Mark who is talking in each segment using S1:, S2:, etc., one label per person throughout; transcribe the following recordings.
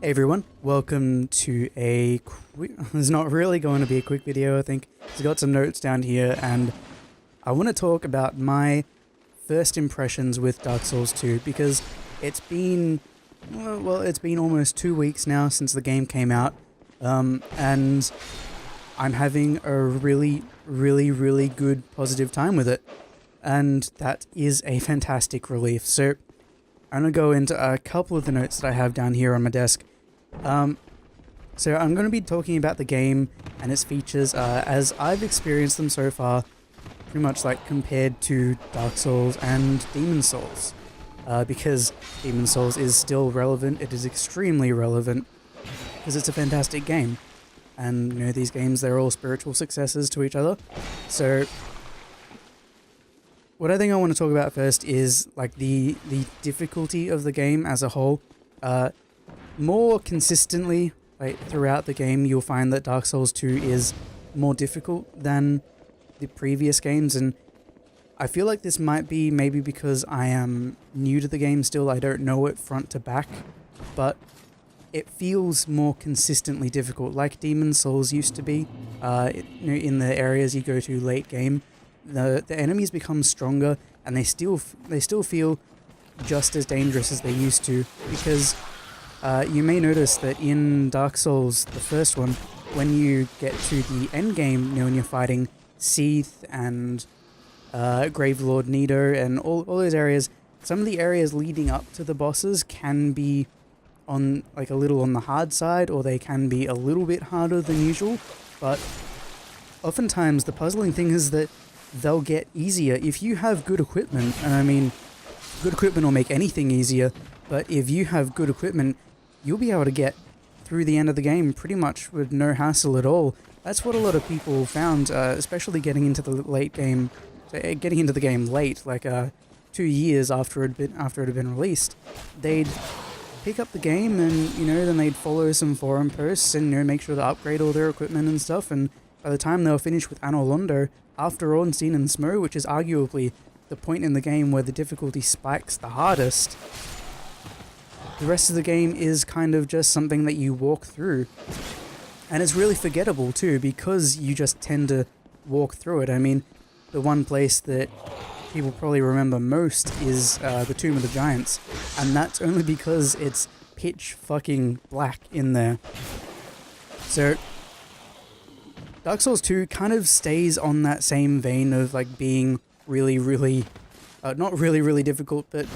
S1: Hey everyone, welcome to a quick, it's not really going to be a quick video, I think. I've got some notes down here and I want to talk about my first impressions with Dark Souls 2 because it's been, well, it's been almost 2 weeks now since the game came out, and I'm having a really good positive time with it, and that is a fantastic relief. So I'm going to go into a couple of the notes that I have down here on my desk. So I'm going to be talking about the game and its features as I've experienced them so far, pretty much like compared to Dark Souls and Demon Souls. Because Demon Souls is still relevant, it is extremely relevant, because it's a fantastic game. And, you know, these games, they're all spiritual successors to each other. So what I think I want to talk about first is like the difficulty of the game as a whole. More consistently, like throughout the game, you'll find that Dark Souls 2 is more difficult than the previous games, and I feel like this might be maybe because I am new to the game still. I don't know it front to back, but it feels more consistently difficult, like Demon Souls used to be. In the areas you go to late game, the enemies become stronger, and they still feel just as dangerous as they used to, because you may notice that in Dark Souls, the first one, when you get to the end game, you know, when you're fighting Seath and Gravelord Nido and all those areas, some of the areas leading up to the bosses can be on like a little on the hard side, or they can be a little bit harder than usual, but oftentimes the puzzling thing is that they'll get easier if you have good equipment. And I mean, good equipment will make anything easier, but if you have good equipment, you'll be able to get through the end of the game pretty much with no hassle at all. That's what a lot of people found, especially getting into the late game, getting into the game late, like 2 years after it had been released. They'd pick up the game and, you know, then they'd follow some forum posts and, you know, make sure to upgrade all their equipment and stuff, and by the time they were finished with Anor Londo, after Ornstein and Smough, which is arguably the point in the game where the difficulty spikes the hardest, the rest of the game is kind of just something that you walk through. And it's really forgettable too, because you just tend to walk through it. I mean, the one place that people probably remember most is the Tomb of the Giants, and that's only because it's pitch fucking black in there. So Dark Souls 2 kind of stays on that same vein of like being not really difficult, but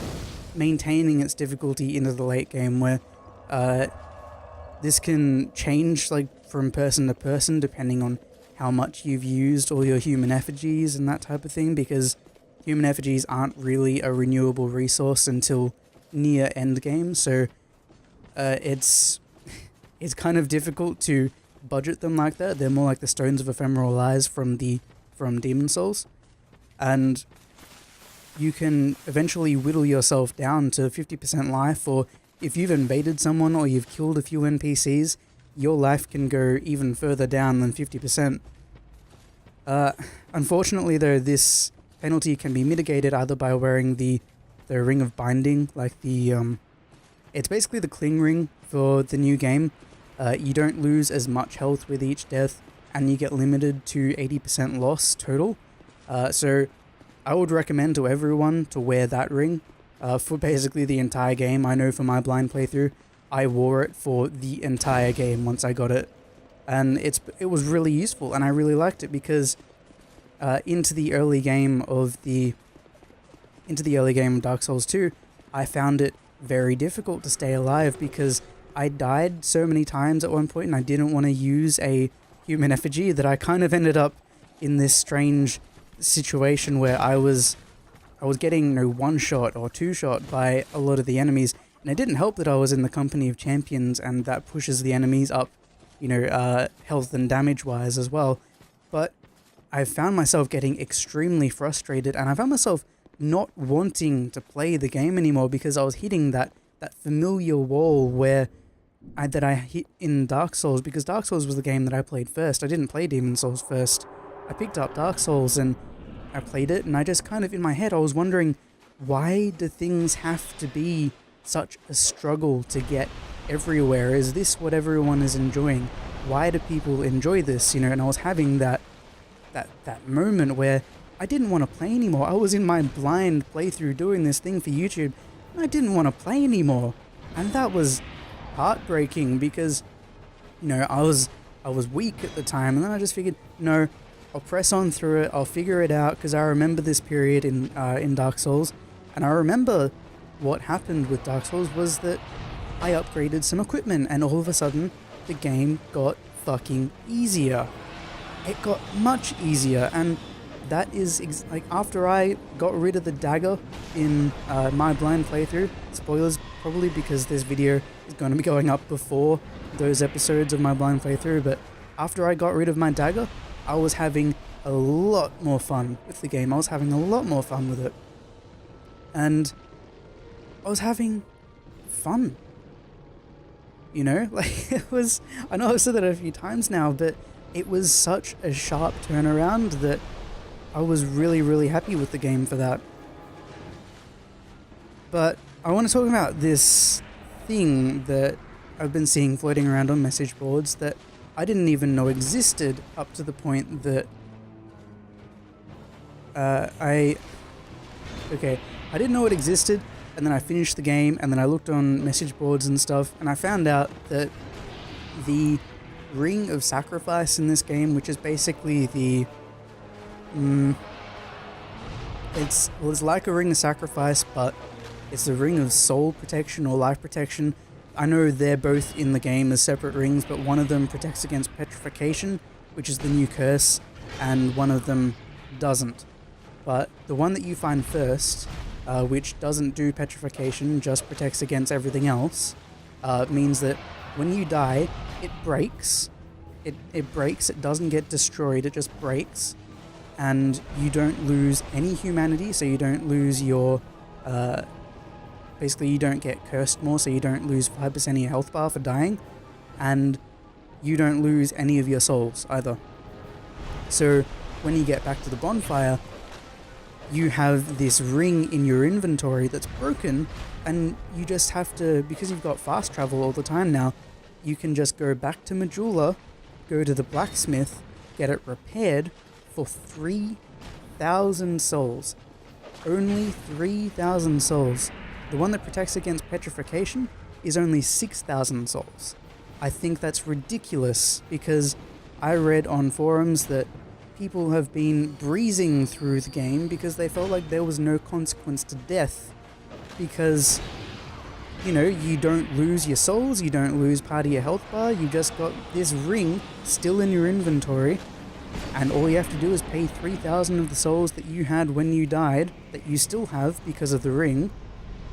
S1: maintaining its difficulty into the late game, where this can change like from person to person depending on how much you've used all your human effigies and that type of thing, because human effigies aren't really a renewable resource until near end game. So it's kind of difficult to budget them like that. They're more like the Stones of Ephemeral Lies from Demon Souls, and you can eventually whittle yourself down to 50% life, or if you've invaded someone or you've killed a few NPCs, your life can go even further down than 50%. Unfortunately though, this penalty can be mitigated either by wearing the Ring of Binding, like the it's basically the Cling Ring for the new game. You don't lose as much health with each death, and you get limited to 80% loss total. So I would recommend to everyone to wear that ring for basically the entire game. I know for my blind playthrough, I wore it for the entire game once I got it, and it was really useful, and I really liked it because into the early game of Dark Souls 2, I found it very difficult to stay alive because I died so many times at one point, and I didn't want to use a human effigy that I kind of ended up in this strange situation where I was getting, you know, one shot or two shot by a lot of the enemies, and it didn't help that I was in the company of champions, and that pushes the enemies up, you know, health and damage wise as well. But I found myself getting extremely frustrated, and I found myself not wanting to play the game anymore because I was hitting that familiar wall where that I hit in Dark Souls, because Dark Souls was the game that I played first. I didn't play Demon Souls first. I picked up Dark Souls and I played it, and I just kind of, in my head, I was wondering, why do things have to be such a struggle to get everywhere? Is this what everyone is enjoying? Why do people enjoy this? You know, and I was having that moment where I didn't want to play anymore. I was in my blind playthrough doing this thing for YouTube, and I didn't want to play anymore. And that was heartbreaking because, you know, I was weak at the time, and then I just figured, no, I'll press on through it, I'll figure it out, because I remember this period in Dark Souls, and I remember what happened with Dark Souls was that I upgraded some equipment, and all of a sudden, the game got fucking easier. It got much easier, and that is like after I got rid of the dagger in my blind playthrough. Spoilers probably, because this video is going to be going up before those episodes of my blind playthrough, but after I got rid of my dagger, I was having a lot more fun with the game. I was having a lot more fun with it, and I was having fun, you know, like it was, I know I've said that a few times now, but it was such a sharp turnaround that I was really, really happy with the game for that. But I want to talk about this thing that I've been seeing floating around on message boards that I didn't even know existed up to the point that I didn't know it existed, and then I finished the game, and then I looked on message boards and stuff, and I found out that the Ring of Sacrifice in this game, which is basically the it's like a Ring of Sacrifice, but it's the Ring of Soul Protection or Life Protection. I know they're both in the game as separate rings, but one of them protects against petrification, which is the new curse, and one of them doesn't. But the one that you find first, which doesn't do petrification, just protects against everything else, means that when you die, it breaks. It breaks, it doesn't get destroyed, it just breaks. And you don't lose any humanity, so you don't lose your... basically, you don't get cursed more, so you don't lose 5% of your health bar for dying. And you don't lose any of your souls, either. So, when you get back to the bonfire, you have this ring in your inventory that's broken, and you just have to... Because you've got fast travel all the time now, you can just go back to Majula, go to the blacksmith, get it repaired, for 3,000 souls. Only 3,000 souls. The one that protects against petrification is only 6,000 souls. I think that's ridiculous, because I read on forums that people have been breezing through the game because they felt like there was no consequence to death. Because, you know, you don't lose your souls, you don't lose part of your health bar, you just got this ring still in your inventory, and all you have to do is pay 3,000 of the souls that you had when you died, that you still have because of the ring,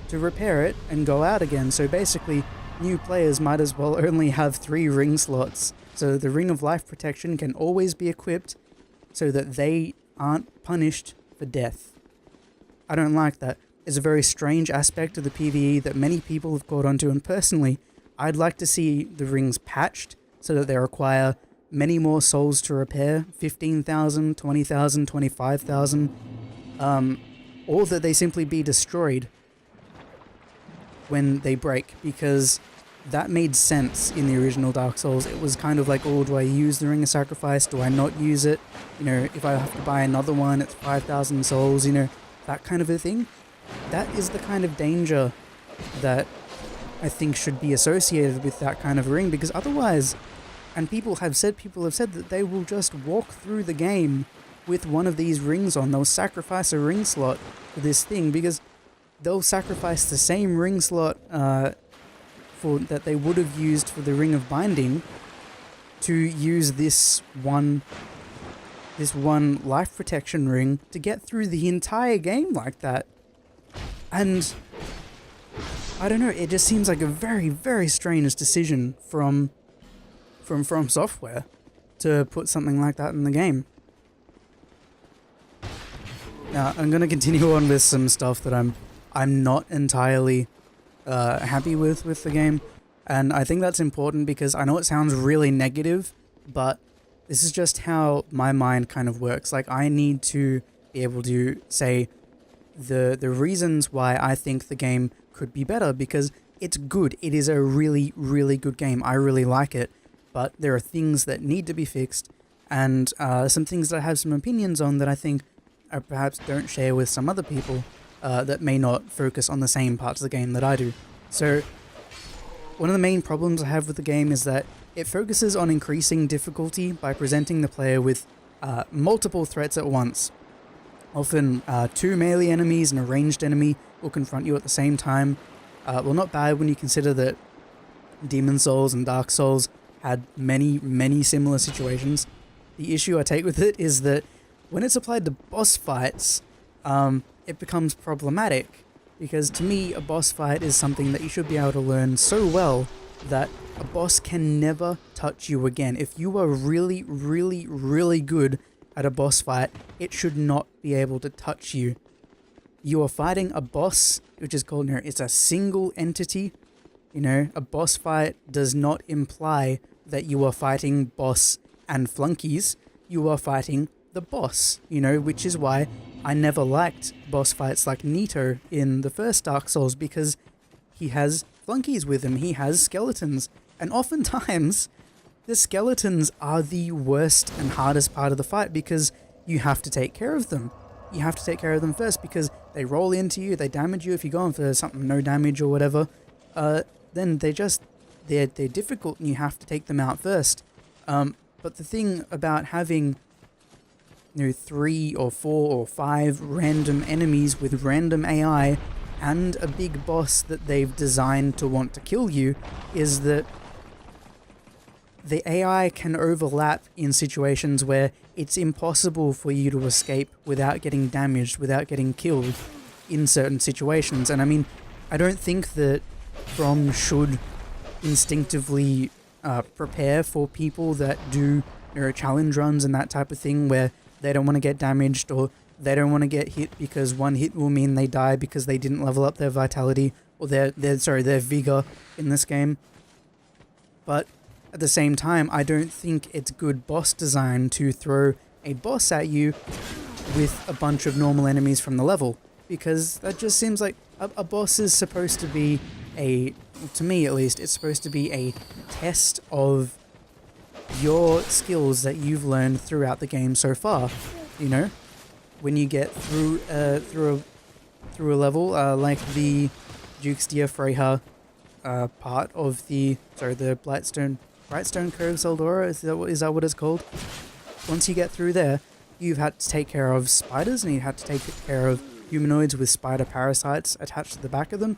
S1: to repair it and go out again. So basically, new players might as well only have 3 ring slots. So the Ring of Life Protection can always be equipped so that they aren't punished for death. I don't like that. It's a very strange aspect of the PvE that many people have caught onto, and personally, I'd like to see the rings patched so that they require many more souls to repair, 15,000, 20,000, 25,000, or that they simply be destroyed when they break, because that made sense in the original Dark Souls. It was kind of like, oh, do I use the Ring of Sacrifice? Do I not use it? You know, if I have to buy another one, it's 5,000 souls, you know, that kind of a thing. That is the kind of danger that I think should be associated with that kind of ring, because otherwise... And people have said that they will just walk through the game with one of these rings on. They'll sacrifice a ring slot for this thing, because they'll sacrifice the same ring slot that they would have used for the Ring of Binding to use this one life protection ring to get through the entire game like that. And I don't know, it just seems like a very, very strange decision from From Software to put something like that in the game. Now, I'm going to continue on with some stuff that I'm not entirely happy with the game, and I think that's important because I know it sounds really negative, but this is just how my mind kind of works. Like, I need to be able to say the reasons why I think the game could be better, because it's good. It is a really, really good game. I really like it, but there are things that need to be fixed, and some things that I have some opinions on that I think I perhaps don't share with some other people that may not focus on the same parts of the game that I do. So one of the main problems I have with the game is that it focuses on increasing difficulty by presenting the player with multiple threats at once. Often 2 melee enemies and a ranged enemy will confront you at the same time. Well, not bad when you consider that Demon Souls and Dark Souls had many, many similar situations. The issue I take with it is that when it's applied to boss fights, it becomes problematic, because to me a boss fight is something that you should be able to learn so well that a boss can never touch you again. If you are really, really, really good at a boss fight, it should not be able to touch you. You are fighting a boss, which is called, it's a single entity. A boss fight does not imply that you are fighting boss and flunkies. You are fighting the boss, which is why I never liked boss fights like Nito in the first Dark Souls, because he has flunkies with him, he has skeletons, and oftentimes the skeletons are the worst and hardest part of the fight because you have to take care of them. You have to take care of them first because they roll into you, they damage you if you're going for something no damage or whatever. Then they're difficult and you have to take them out first. But the thing about having 3 or 4 or 5 random enemies with random AI and a big boss that they've designed to want to kill you is that the AI can overlap in situations where it's impossible for you to escape without getting damaged, without getting killed in certain situations. And I mean, I don't think that From should instinctively prepare for people that do challenge runs and that type of thing where they don't want to get damaged or they don't want to get hit because one hit will mean they die because they didn't level up their vitality or their vigor in this game. But at the same time, I don't think it's good boss design to throw a boss at you with a bunch of normal enemies from the level, because that just seems like a boss is supposed to be to me at least, it's supposed to be a test of your skills that you've learned throughout the game so far. When you get through a level like the Dukes de Freya part of the Brightstone Cove Seldora, is that what it's called? Once you get through there, you've had to take care of spiders and you've had to take care of humanoids with spider parasites attached to the back of them.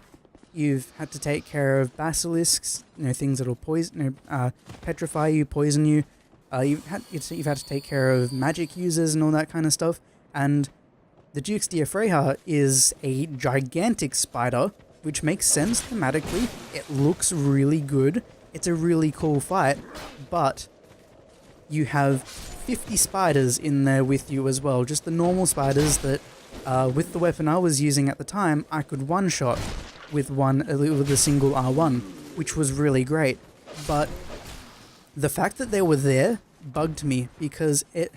S1: You've had to take care of basilisks, things that'll petrify you, poison you. You've had to take care of magic users and all that kind of stuff. And the Dukes de Freya is a gigantic spider, which makes sense thematically. It looks really good. It's a really cool fight, but you have 50 spiders in there with you as well. Just the normal spiders that, with the weapon I was using at the time, I could one-shot with a single R1, which was really great. But the fact that they were there bugged me because it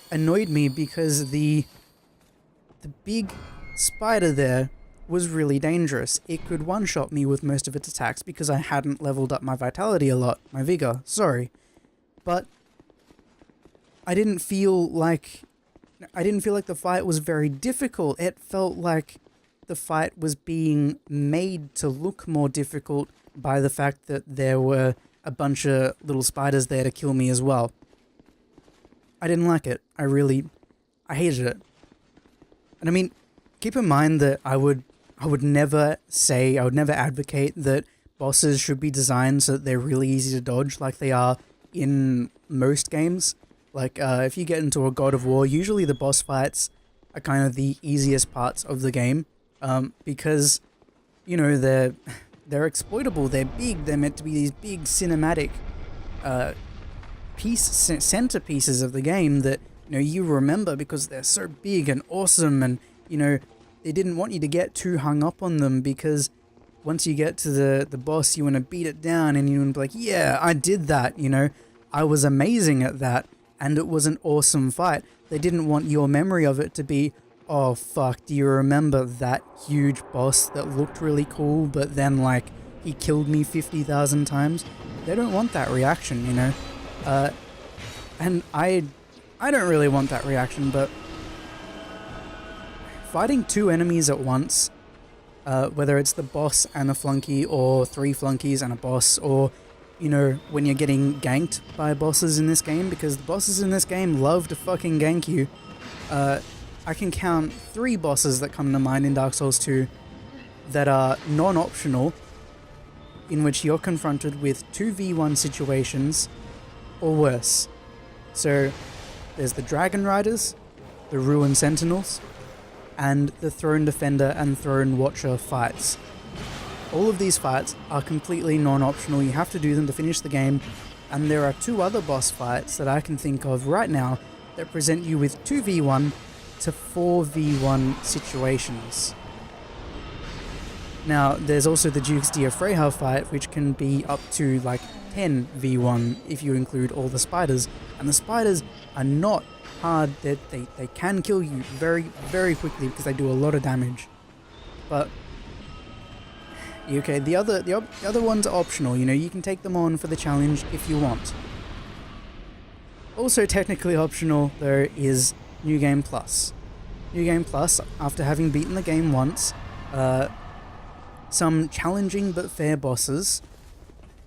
S1: annoyed me because the big spider there was really dangerous. It could one-shot me with most of its attacks because I hadn't leveled up my vitality a lot, my vigor, sorry. But I didn't feel like the fight was very difficult. It felt like the fight was being made to look more difficult by the fact that there were a bunch of little spiders there to kill me as well. I didn't like it. I hated it. And I mean, keep in mind that I would never advocate that bosses should be designed so that they're really easy to dodge like they are in most games. Like, if you get into a God of War, usually the boss fights are kind of the easiest parts of the game. Because, they're exploitable, they're big, they're meant to be these big cinematic centerpieces of the game that, you remember because they're so big and awesome, and, they didn't want you to get too hung up on them because once you get to the boss, you want to beat it down and you want to be like, yeah, I did that, I was amazing at that, and it was an awesome fight. They didn't want your memory of it to be, oh fuck, do you remember that huge boss that looked really cool, but then like he killed me 50,000 times? They don't want that reaction, you know? And I don't really want that reaction, but fighting 2 enemies at once, whether it's the boss and a flunky, or 3 flunkies and a boss, or, you know, when you're getting ganked by bosses in this game, because the bosses in this game love to fucking gank you. I can count 3 bosses that come to mind in Dark Souls 2 that are non-optional, in which you're confronted with 2v1 situations or worse. So there's the Dragon Riders, the Ruin Sentinels, and the Throne Defender and Throne Watcher fights. All of these fights are completely non-optional, you have to do them to finish the game, and there are 2 other boss fights that I can think of right now that present you with 2v1 to 4v1 situations. Now, there's also the Dukes de Freyja fight, which can be up to like 10v1 if you include all the spiders, and the spiders are not hard. They can kill you very, very quickly because they do a lot of damage. But okay, the other ones are optional, you know, you can take them on for the challenge if you want. Also technically optional though is New Game Plus. New Game Plus, after having beaten the game once, some challenging but fair bosses,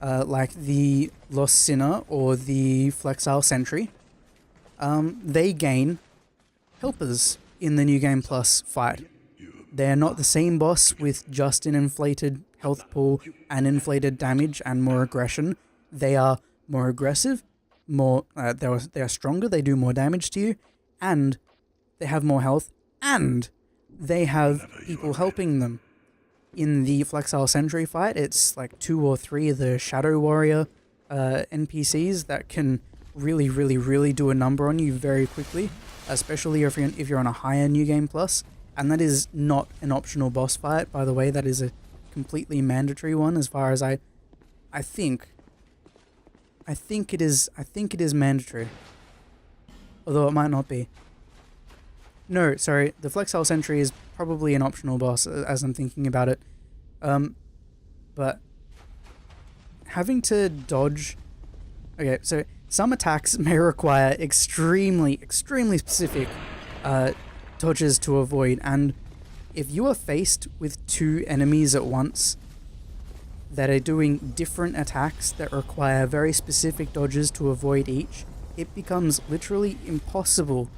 S1: like the Lost Sinner or the Flexile Sentry, they gain helpers in the New Game Plus fight. They're not the same boss with just an inflated health pool and inflated damage and more aggression. They are more aggressive, more they are stronger, they do more damage to you, and they have more health, and they have people helping them. In the Flexile Sentry fight, it's like 2 or 3 of the Shadow Warrior NPCs that can really do a number on you very quickly, especially if you're on a higher New Game Plus. And that is not an optional boss fight, by the way. That is a completely mandatory one, as far as I think it is mandatory, although it might not be. No, sorry, the Flexile Sentry is probably an optional boss as I'm thinking about it. But having to dodge... Okay, so some attacks may require extremely specific dodges to avoid, and if you are faced with 2 enemies at once that are doing different attacks that require very specific dodges to avoid each, it becomes literally impossible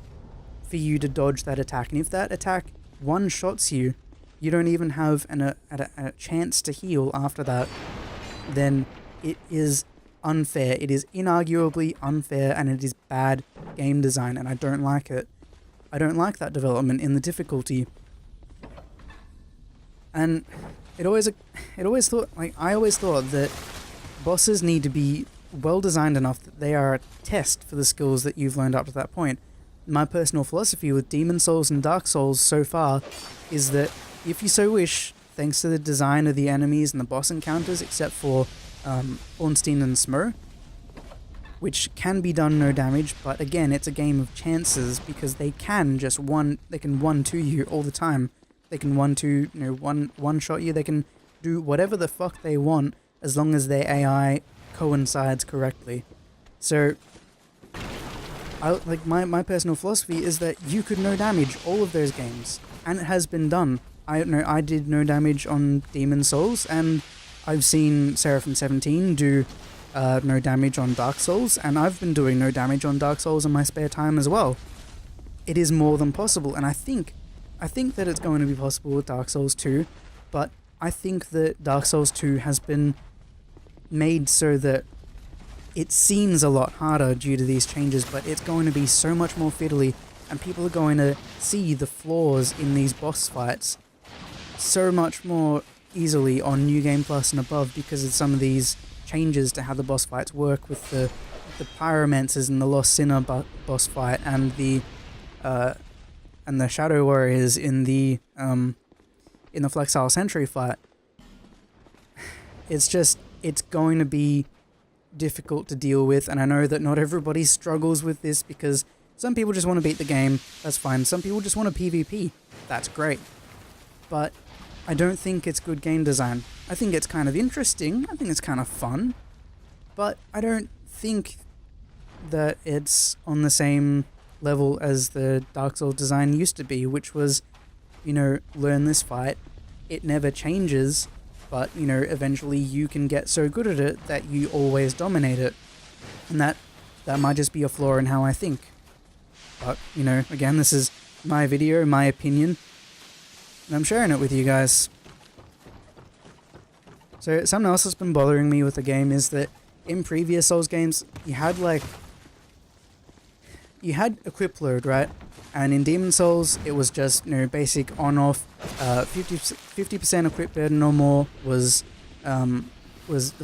S1: for you to dodge that attack. And if that attack one-shots you, you don't even have a chance to heal after that, then it is unfair. It is inarguably unfair, and it is bad game design, and I don't like it. I don't like that development in the difficulty. And I always thought that bosses need to be well designed enough that they are a test for the skills that you've learned up to that point. My personal philosophy with Demon Souls and Dark Souls so far is that if you so wish, thanks to the design of the enemies and the boss encounters, except for Ornstein and Smurr, which can be done no damage, but again, it's a game of chances, because they can just one-two you all the time. They can one-shot you, they can do whatever the fuck they want, as long as their AI coincides correctly. So, my personal philosophy is that you could no damage all of those games, and it has been done. I did no damage on Demon Souls, and I've seen Seraphim 17 do no damage on Dark Souls, and I've been doing no damage on Dark Souls in my spare time as well. It is more than possible, and I think that it's going to be possible with Dark Souls 2, but I think that Dark Souls 2 has been made so that it seems a lot harder due to these changes, but it's going to be so much more fiddly, and people are going to see the flaws in these boss fights so much more easily on New Game Plus and above, because of some of these changes to how the boss fights work, with the Pyromancers and the Lost Sinner boss fight, and the Shadow Warriors in the Flexile Sentry fight. It's going to be difficult to deal with, and I know that not everybody struggles with this, because Some people just want to beat the game, that's fine. Some people just want to PvP, that's great. But I don't think it's good game design. I think it's kind of interesting, I think it's kind of fun, but I don't think that it's on the same level as the Dark Souls design used to be, which was, you know, learn this fight, it never changes, but, you know, eventually you can get so good at it that you always dominate it. And that might just be a flaw in how I think. But, you know, again, this is my video, my opinion, and I'm sharing it with you guys. So, something else that's been bothering me with the game is that in previous Souls games, you had equip load, right? And in Demon Souls, it was just, you know, basic on-off, 50% equip burden or more was the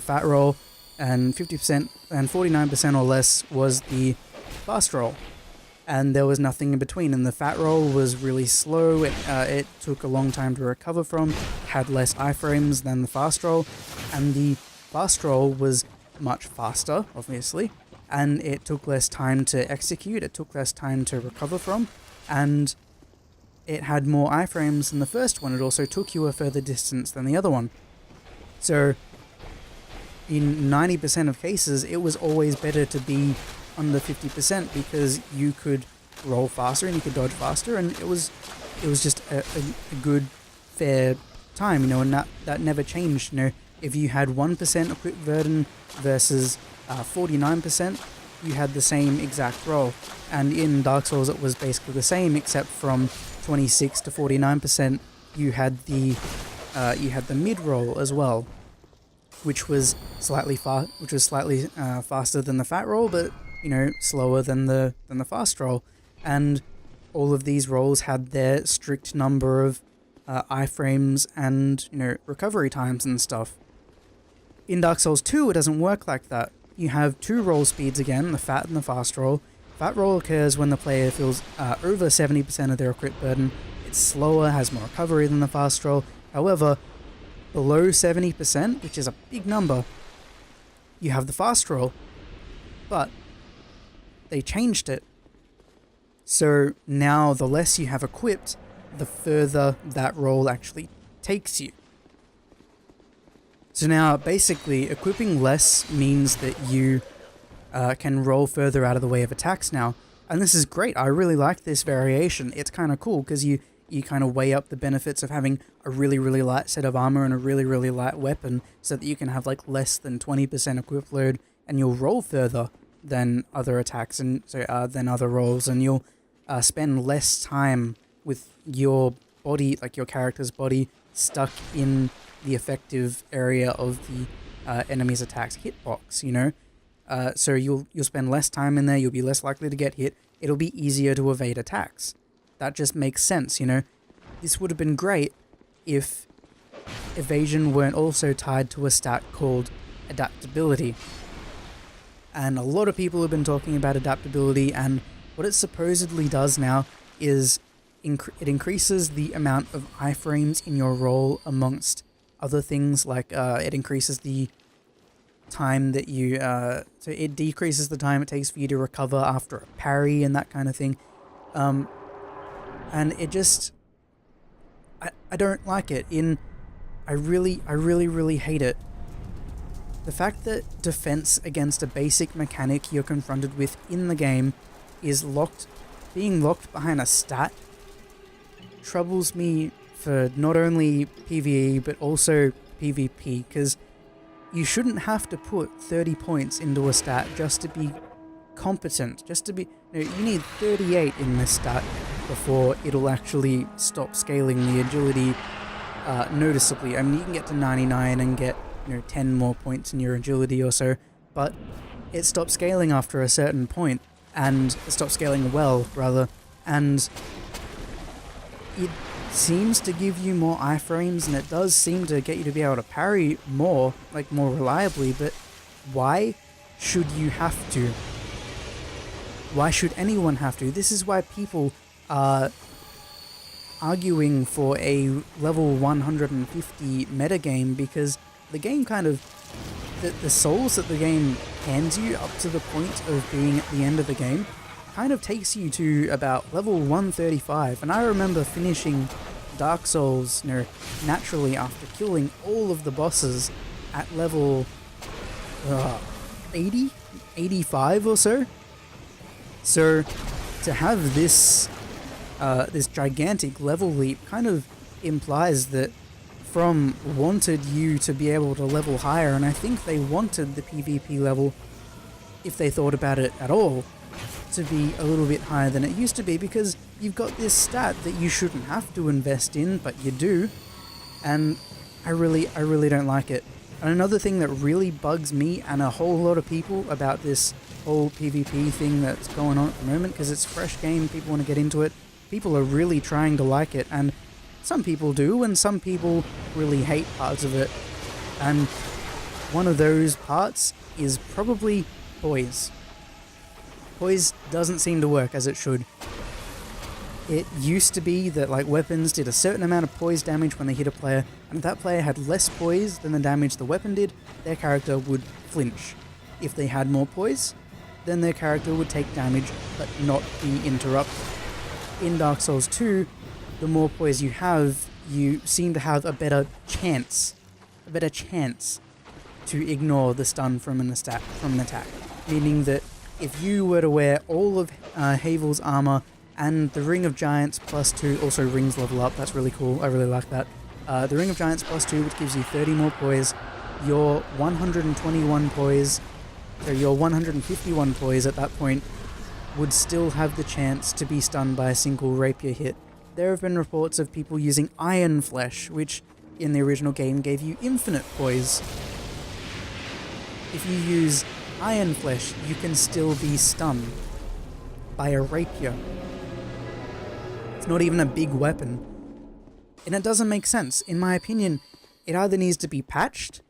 S1: fat roll, and 50% and 49% or less was the fast roll. And there was nothing in between, and the fat roll was really slow, it took a long time to recover from, had less iframes than the fast roll, and the fast roll was much faster, obviously, and it took less time to execute, it took less time to recover from, and it had more iframes than the first one. It also took you a further distance than the other one. So, in 90% of cases, it was always better to be under 50% because you could roll faster and you could dodge faster, and it was just a good, fair time, you know, and that never changed. You know, if you had 1% equip burden versus 49%, you had the same exact roll. And in Dark Souls it was basically the same, except from 26 to 49% you had the mid roll as well, which was slightly faster than the fat roll, but, you know, slower than the fast roll. And all of these rolls had their strict number of iframes and, you know, recovery times and stuff. In Dark Souls 2, it doesn't work like that. You have two roll speeds again, the fat and the fast roll. Fat roll occurs when the player feels over 70% of their equip burden. It's slower, has more recovery than the fast roll. However, below 70%, which is a big number, you have the fast roll. But they changed it. So now the less you have equipped, the further that roll actually takes you. So now, basically, equipping less means that you can roll further out of the way of attacks now. And this is great. I really like this variation. It's kind of cool because you kind of weigh up the benefits of having a really, really light set of armor and a really, really light weapon so that you can have like less than 20% equip load and you'll roll further than other attacks and than other rolls, and you'll spend less time with your body, like your character's body, stuck in the effective area of the enemy's attack's hitbox, you know? So you'll spend less time in there, you'll be less likely to get hit, it'll be easier to evade attacks. That just makes sense, you know? This would have been great if evasion weren't also tied to a stat called adaptability. And a lot of people have been talking about adaptability, and what it supposedly does now is it increases the amount of iframes in your roll amongst other things, like it increases the time that you so it decreases the time it takes for you to recover after a parry and that kind of thing, and it just I don't like it. I really hate it. The fact that defense against a basic mechanic you're confronted with in the game is being locked behind a stat troubles me for not only PvE but also PvP, because you shouldn't have to put 30 points into a stat just to be competent, you need 38 in this stat before it'll actually stop scaling the agility noticeably. I mean, you can get to 99 and get 10 more points in your agility or so, but it stops scaling after a certain point, and it stops scaling well, rather, and it seems to give you more iframes, and it does seem to get you to be able to parry more reliably, but why should you have to? Why should anyone have to? This is why people are arguing for a level 150 metagame, because the game kind of, the souls that the game hands you up to the point of being at the end of the game kind of takes you to about level 135, and I remember finishing Dark Souls, naturally after killing all of the bosses at level 80, 85 or so. So to have this this gigantic level leap kind of implies that From wanted you to be able to level higher, and I think they wanted the PvP level, if they thought about it at all, to be a little bit higher than it used to be, because you've got this stat that you shouldn't have to invest in, but you do, and I really don't like it. And another thing that really bugs me and a whole lot of people about this whole PvP thing that's going on at the moment, because it's a fresh game, people want to get into it, people are really trying to like it, and some people do, and some people really hate parts of it. And one of those parts is probably poise. Poise doesn't seem to work as it should. It used to be that like weapons did a certain amount of poise damage when they hit a player, and if that player had less poise than the damage the weapon did, their character would flinch. If they had more poise, then their character would take damage but not be interrupted. In Dark Souls 2, the more poise you have, you seem to have a better chance to ignore the stun from an attack. Meaning that if you were to wear all of Havel's armor and the Ring of Giants +2, also rings level up, that's really cool, I really like that. The Ring of Giants +2, which gives you 30 more poise, your 121 poise, so your 151 poise at that point, would still have the chance to be stunned by a single rapier hit. There have been reports of people using Iron Flesh, which in the original game gave you infinite poise. If you use Iron Flesh, you can still be stunned by a rapier. It's not even a big weapon. And it doesn't make sense. In my opinion, it either needs to be patched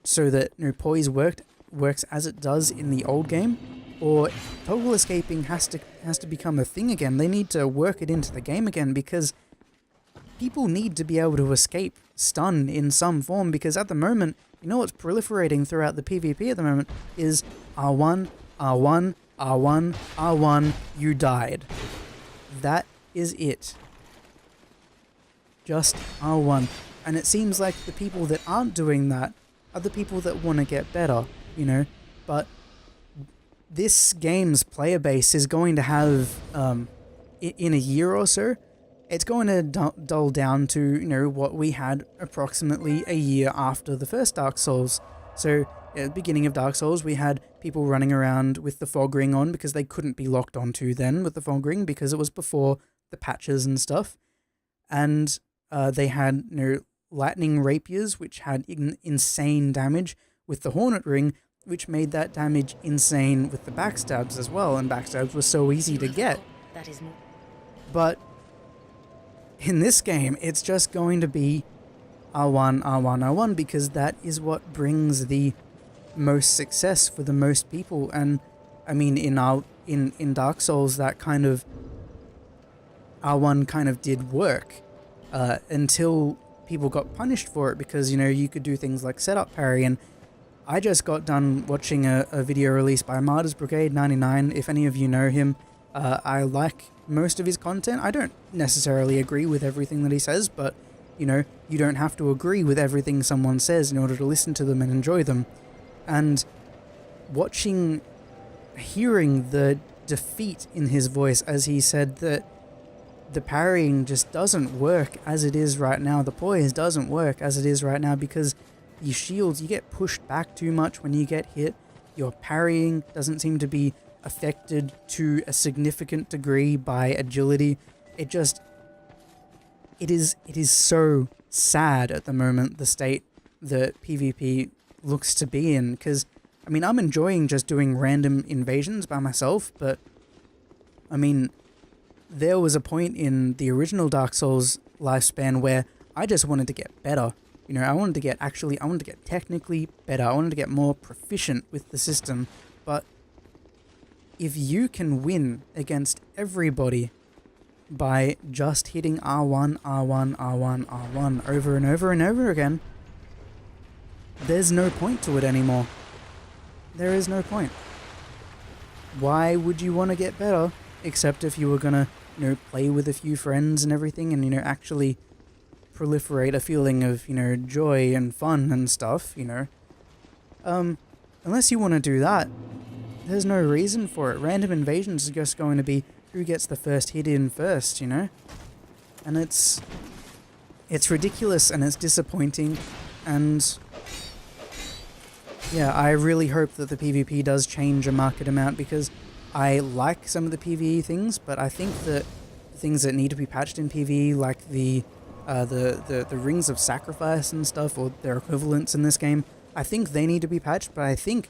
S1: so that poise works as it does in the old game, or toggle escaping has to become a thing again. They need to work it into the game again, because people need to be able to escape stun in some form, because at the moment, what's proliferating throughout the PvP at the moment is R1, R1, R1, R1, you died. That is it. Just R1. And it seems like the people that aren't doing that are the people that want to get better, but this game's player base is going to have, in a year or so, it's going to dull down to, what we had approximately a year after the first Dark Souls. So, at the beginning of Dark Souls, we had people running around with the fog ring on because they couldn't be locked onto then with the fog ring because it was before the patches and stuff. And they had, lightning rapiers, which had insane damage with the Hornet ring, which made that damage insane with the backstabs as well, and backstabs were so easy to get. But in this game, it's just going to be R1, R1, R1, because that is what brings the most success for the most people. And I mean, in Dark Souls, that kind of R1 kind of did work until people got punished for it, because you could do things like setup parry. And I just got done watching a video released by Martyrs Brigade 99. If any of you know him, I like most of his content. I don't necessarily agree with everything that he says, but you don't have to agree with everything someone says in order to listen to them and enjoy them. And hearing the defeat in his voice as he said that the parrying just doesn't work as it is right now, the poise doesn't work as it is right now, because your shields, you get pushed back too much when you get hit. Your parrying doesn't seem to be affected to a significant degree by agility. It is so sad at the moment, the state that PvP looks to be in, because I mean, I'm enjoying just doing random invasions by myself, but I mean, there was a point in the original Dark Souls lifespan where I just wanted to get better. I wanted to get technically better. I wanted to get more proficient with the system. But if you can win against everybody by just hitting R1, R1, R1, R1 over and over and over again, there's no point to it anymore. There is no point. why would you want to get better except if you were gonna, you know, play with a few friends and everything, and, you know, actually proliferate a feeling of, you know, joy and fun and stuff, you know. Unless you want to do that, there's no reason for it. Random invasions is just going to be who gets the first hit in first, you know? And it's ridiculous and it's disappointing, and yeah, I really hope that the PvP does change a market amount, because I like some of the PvE things, but I think that things that need to be patched in PvE, like the rings of sacrifice and stuff, or their equivalents in this game, I think they need to be patched, but I think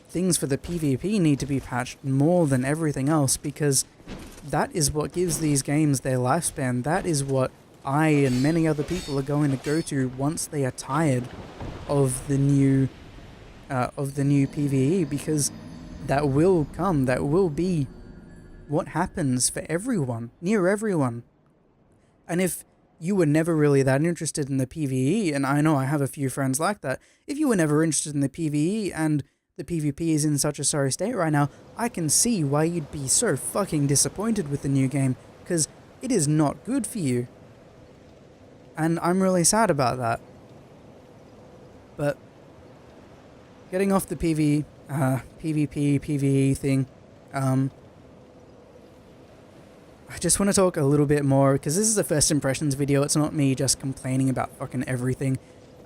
S1: things for the PvP need to be patched more than everything else, because that is what gives these games their lifespan. That is what I and many other people are going to go to once they are tired of the new PvE, because that will come. That will be what happens for everyone, near everyone. And if you were never really that interested in the PvE, and I know I have a few friends like that, if you were never interested in the PvE and the PvP is in such a sorry state right now, I can see why you'd be so fucking disappointed with the new game, because it is not good for you. And I'm really sad about that. But getting off the PvP, PvE thing, I just want to talk a little bit more, because this is a first impressions video. It's not me just complaining about fucking everything.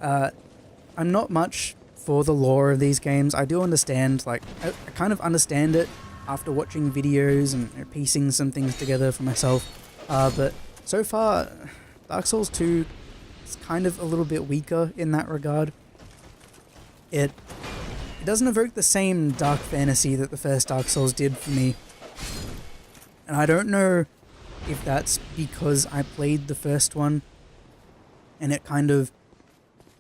S1: I'm not much for the lore of these games. I do understand, like, I kind of understand it after watching videos and, you know, piecing some things together for myself. But so far, Dark Souls 2 is kind of a little bit weaker in that regard. It doesn't evoke the same dark fantasy that the first Dark Souls did for me. And I don't know if that's because I played the first one and it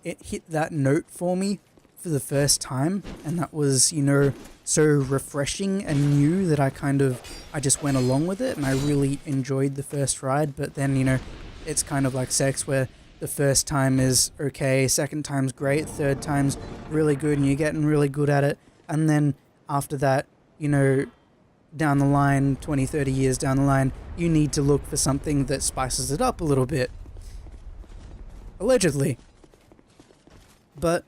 S1: hit that note for me for the first time, and that was, you know, so refreshing and new that I just went along with it, and I really enjoyed the first ride. But then, you know, it's kind of like sex, where the first time is okay, second time's great, third time's really good, and you're getting really good at it. And then after that, you know, down the line, 20, 30 years down the line, you need to look for something that spices it up a little bit. Allegedly. But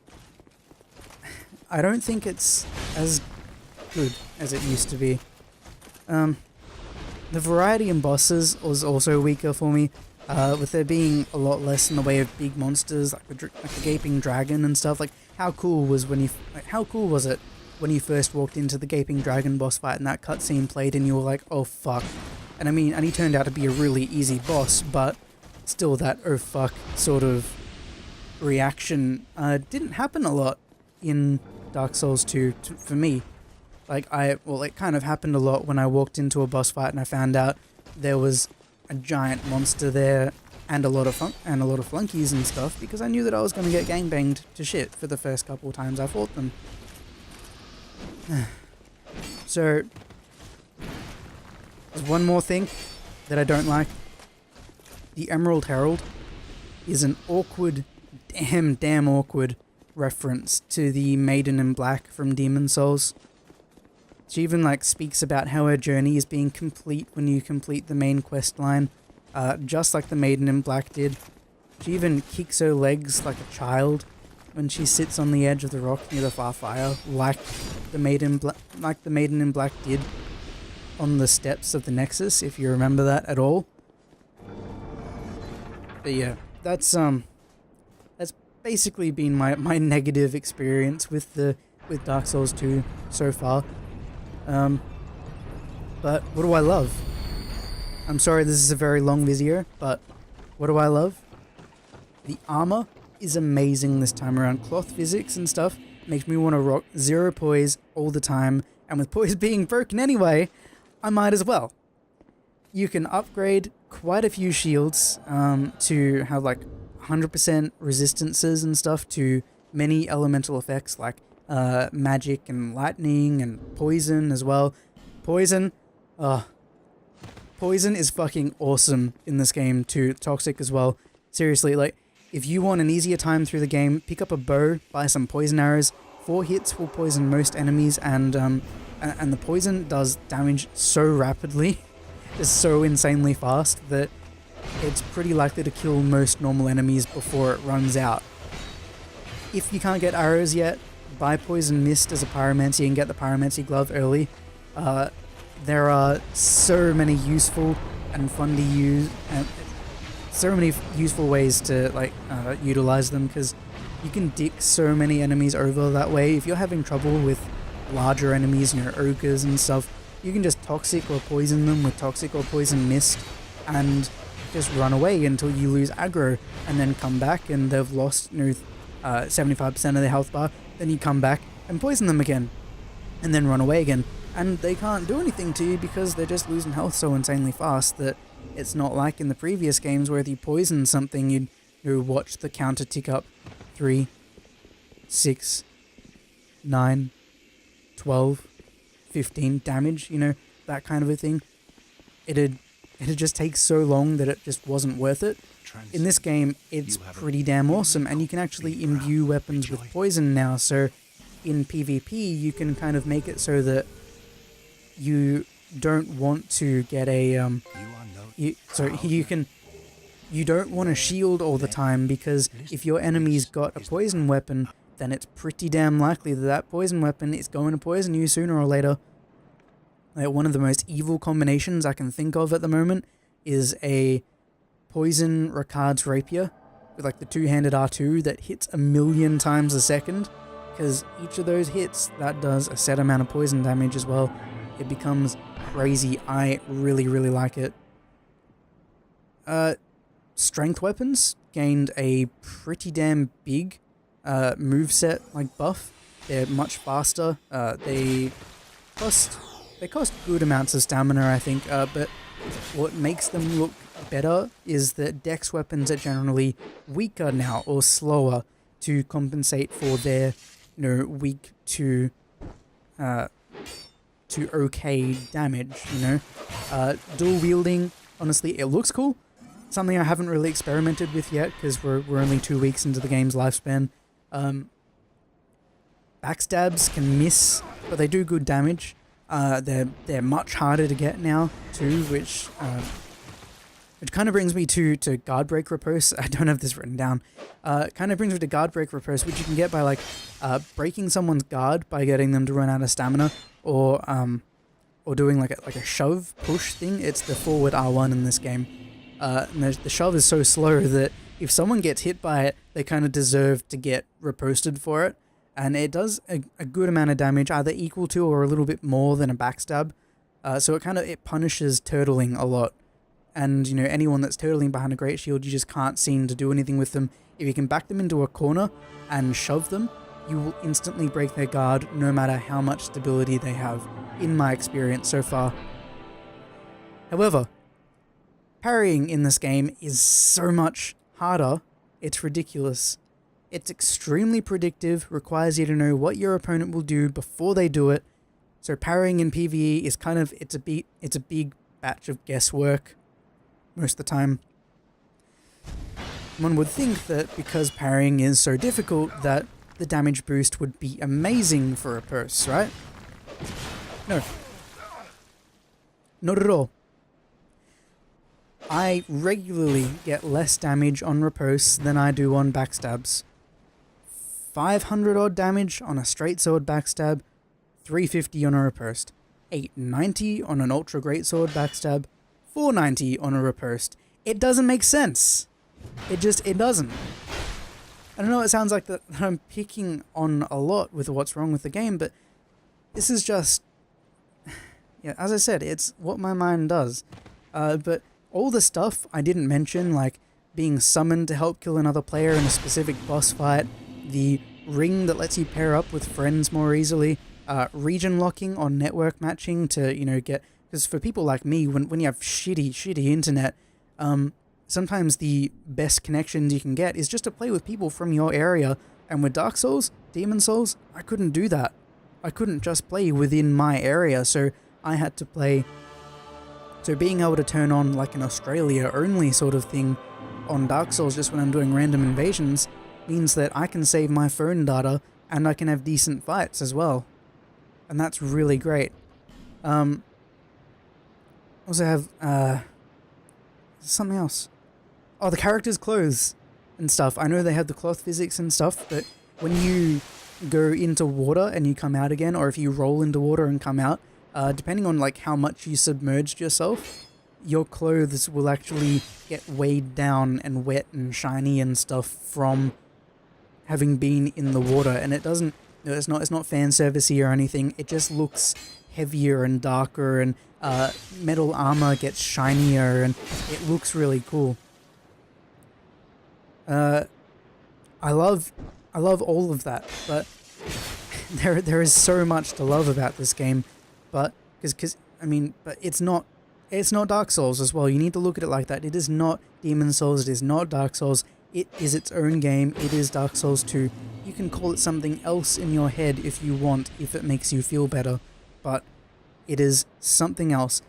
S1: I don't think it's as good as it used to be. The variety in bosses was also weaker for me, with there being a lot less in the way of big monsters, like the gaping dragon and stuff. Like, how cool was it when you first walked into the gaping dragon boss fight and that cutscene played and you were like, oh fuck. And I mean, and he turned out to be a really easy boss, but still that oh fuck sort of reaction didn't happen a lot in Dark Souls 2 for me. Like, it kind of happened a lot when I walked into a boss fight and I found out there was a giant monster there and a lot of flunkies and stuff, because I knew that I was going to get gangbanged to shit for the first couple of times I fought them. So, there's one more thing that I don't like. The Emerald Herald is an awkward, damn awkward reference to the Maiden in Black from Demon Souls. She even, like, speaks about how her journey is being complete when you complete the main quest line, just like the Maiden in Black did. She even kicks her legs like a child when she sits on the edge of the rock near the far fire, like the Maiden in Black did on the steps of the Nexus, if you remember that at all. But yeah, that's basically been my negative experience with Dark Souls 2 so far. But what do I love? I'm sorry this is a very long video, but what do I love? The armor is amazing this time around. Cloth physics and stuff makes me want to rock zero poise all the time, and with poise being broken anyway, I might as well. You can upgrade quite a few shields to have like 100% resistances and stuff to many elemental effects like magic and lightning and poison as well. Poison is fucking awesome in this game too. Toxic as well. Seriously, like, if you want an easier time through the game, pick up a bow, buy some poison arrows. 4 hits will poison most enemies, and and the poison does damage so rapidly, it's so insanely fast that it's pretty likely to kill most normal enemies before it runs out. If you can't get arrows yet, buy Poison Mist as a Pyromancy and get the Pyromancy Glove early. There are so many useful and fun to use, and so many useful ways to utilize them, because you can dick so many enemies over that way. If you're having trouble with larger enemies, ogres and stuff, you can just toxic or poison them with toxic or poison mist and just run away until you lose aggro, and then come back and they've lost 75% of their health bar. Then you come back and poison them again, and then run away again, and they can't do anything to you because they're just losing health so insanely fast that it's not like in the previous games where if you poison something, you'd watch the counter tick up 3, 6, 9, 12, 15 damage, that kind of a thing. It'd just take so long that it just wasn't worth it. In this game, it's pretty damn awesome, and you can actually imbue weapons with poison now, so in PvP you can kind of make it so that you don't want to get a you don't want a shield all the time, because if your enemy's got a poison weapon, then it's pretty damn likely that that poison weapon is going to poison you sooner or later. Like, one of the most evil combinations I can think of at the moment is a poison Ricard's Rapier with the two-handed R2 that hits 1,000,000 times a second, because each of those hits, that does a set amount of poison damage as well. It becomes crazy. I really, really like it. Strength weapons gained a pretty damn big moveset buff. They're much faster. They cost good amounts of stamina, I think, but what makes them look better is that dex weapons are generally weaker now, or slower, to compensate for their weak to okay damage. Dual wielding, honestly, it looks cool. Something I haven't really experimented with yet, because we're only 2 weeks into the game's lifespan. Backstabs can miss, but they do good damage. They're much harder to get now too, which kind of brings me to guard break riposte. I don't have this written down. Kind of brings me to guard break riposte, which you can get by breaking someone's guard by getting them to run out of stamina, or doing a shove push thing. It's the forward R1 in this game. And the shove is so slow that if someone gets hit by it, they kind of deserve to get riposted for it. And it does a good amount of damage, either equal to or a little bit more than a backstab. So it punishes turtling a lot. And, anyone that's turtling behind a great shield, you just can't seem to do anything with them. If you can back them into a corner and shove them, you will instantly break their guard, no matter how much stability they have, in my experience so far. However, parrying in this game is so much harder, it's ridiculous. It's extremely predictive, requires you to know what your opponent will do before they do it. So parrying in PvE is it's a big batch of guesswork most of the time. One would think that because parrying is so difficult, that the damage boost would be amazing for a purse, right? No. Not at all. I regularly get less damage on riposte than I do on backstabs. 500 odd damage on a straight sword backstab, 350 on a riposte, 890 on an ultra great sword backstab, 490 on a riposte. It doesn't make sense. It doesn't. I don't know, it sounds like that I'm picking on a lot with what's wrong with the game, but this is just, yeah, as I said, it's what my mind does. But all the stuff I didn't mention, like being summoned to help kill another player in a specific boss fight, the ring that lets you pair up with friends more easily, region locking on network matching to, get, because for people like me, when you have shitty internet, sometimes the best connections you can get is just to play with people from your area. And with Dark Souls, Demon Souls, I couldn't do that. I couldn't just play within my area, so I had to play. So being able to turn on an Australia only sort of thing on Dark Souls just when I'm doing random invasions means that I can save my phone data and I can have decent fights as well. and that's really great. Also have something else. Oh, the characters' clothes and stuff. I know they have the cloth physics and stuff, but when you go into water and you come out again, or if you roll into water and come out, depending on like how much you submerged yourself, your clothes will actually get weighed down and wet and shiny and stuff from having been in the water. And it doesn't, it's not fan servicey or anything. It just looks heavier and darker, and metal armor gets shinier, and it looks really cool. I love all of that, but there is so much to love about this game, but because but it's not Dark Souls as well. You need to look at it like that. It is not Demon Souls. It is not Dark Souls. It is its own game. It is Dark Souls 2. You can call it something else in your head if you want, if it makes you feel better, but it is something else.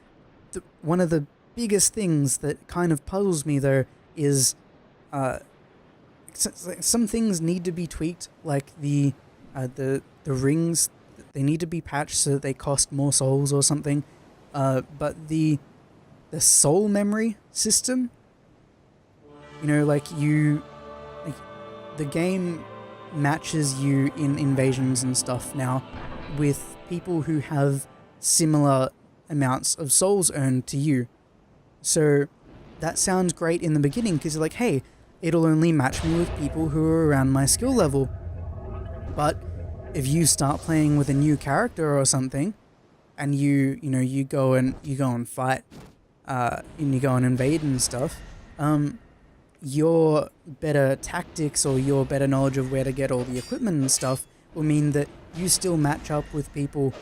S1: One of the biggest things that kind of puzzles me though is some things need to be tweaked, like the rings. They need to be patched so that they cost more souls or something. But the soul memory system, the game matches you in invasions and stuff now with people who have similar amounts of souls earned to you. So that sounds great in the beginning because you're like, hey, it'll only match me with people who are around my skill level. But if you start playing with a new character or something, and you go and fight, and you go and invade and stuff, your better tactics or your better knowledge of where to get all the equipment and stuff will mean that you still match up with people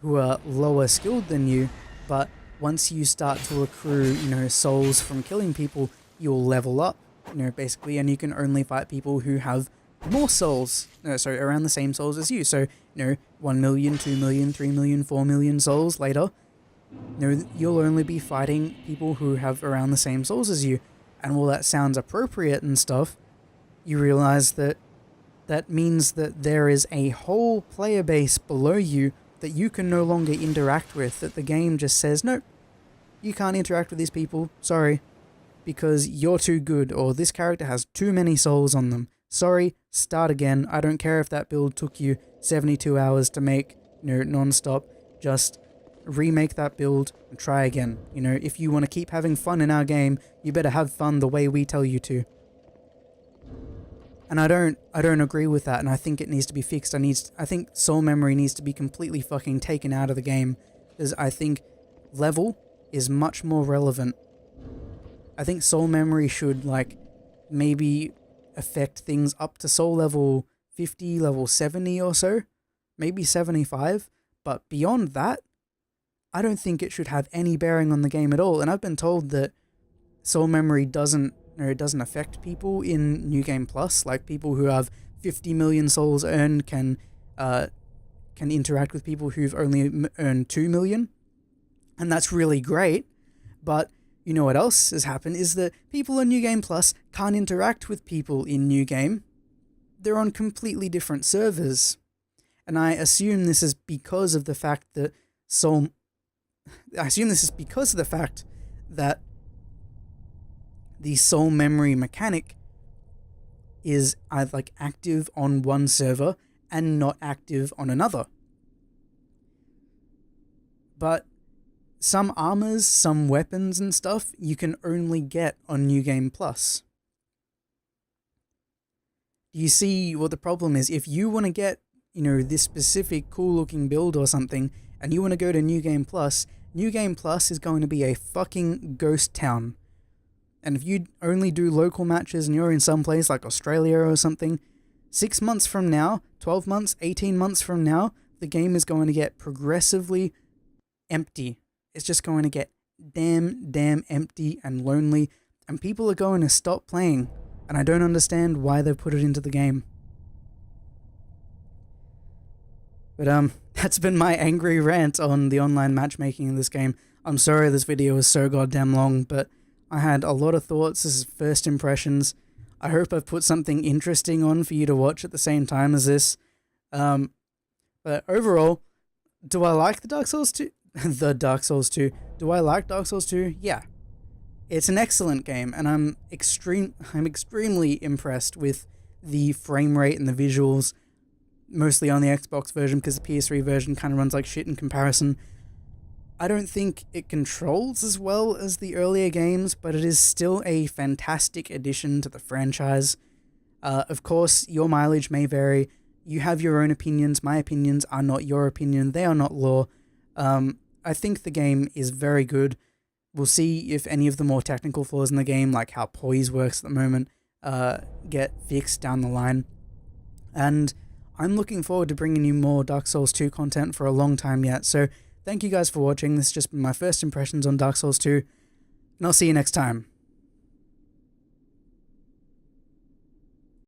S1: who are lower skilled than you, but once you start to accrue, souls from killing people, you'll level up, basically, and you can only fight people who have more souls, around the same souls as you. So, 1 million, 2 million, 3 million, 4 million souls later, you'll only be fighting people who have around the same souls as you. And while that sounds appropriate and stuff, you realize that that means that there is a whole player base below you that you can no longer interact with, that the game just says, nope, you can't interact with these people, sorry, because you're too good, or this character has too many souls on them. Sorry, start again. I don't care if that build took you 72 hours to make, non-stop. Just remake that build and try again. If you want to keep having fun in our game, you better have fun the way we tell you to. And I don't agree with that, and I think it needs to be fixed. I think soul memory needs to be completely fucking taken out of the game, because I think level is much more relevant. I think soul memory should, maybe affect things up to soul level 50, level 70 or so, maybe 75, but beyond that, I don't think it should have any bearing on the game at all. And I've been told that soul memory doesn't affect people in New Game Plus, like people who have 50 million souls earned can interact with people who've only earned 2 million, and that's really great. But you know what else has happened is that people in New Game Plus can't interact with people in New Game. They're on completely different servers. And I assume this is because of the fact that the soul memory mechanic is active on one server and not active on another. But some armors, some weapons and stuff you can only get on New Game Plus. You see what the problem is? If you want to get, this specific cool looking build or something, and you want to go to New Game Plus is going to be a fucking ghost town. And if you only do local matches and you're in some place like Australia or something, 6 months from now, 12 months, 18 months from now, the game is going to get progressively empty. It's just going to get damn empty and lonely, and people are going to stop playing, and I don't understand why they put it into the game. But that's been my angry rant on the online matchmaking in this game. I'm sorry this video is so goddamn long, but I had a lot of thoughts. This is first impressions. I hope I've put something interesting on for you to watch at the same time as this. But overall, Do I like the Dark Souls 2? The Dark Souls 2. Do I like Dark Souls 2? Yeah. It's an excellent game, and I'm extremely impressed with the frame rate and the visuals, mostly on the Xbox version because the PS3 version kind of runs like shit in comparison. I don't think it controls as well as the earlier games, but it is still a fantastic addition to the franchise. Of course, your mileage may vary. You have your own opinions. My opinions are not your opinion. They are not law. I think the game is very good. We'll see if any of the more technical flaws in the game, like how poise works at the moment, get fixed down the line. And I'm looking forward to bringing you more Dark Souls 2 content for a long time yet. So thank you guys for watching. This has just been my first impressions on Dark Souls 2, and I'll see you next time.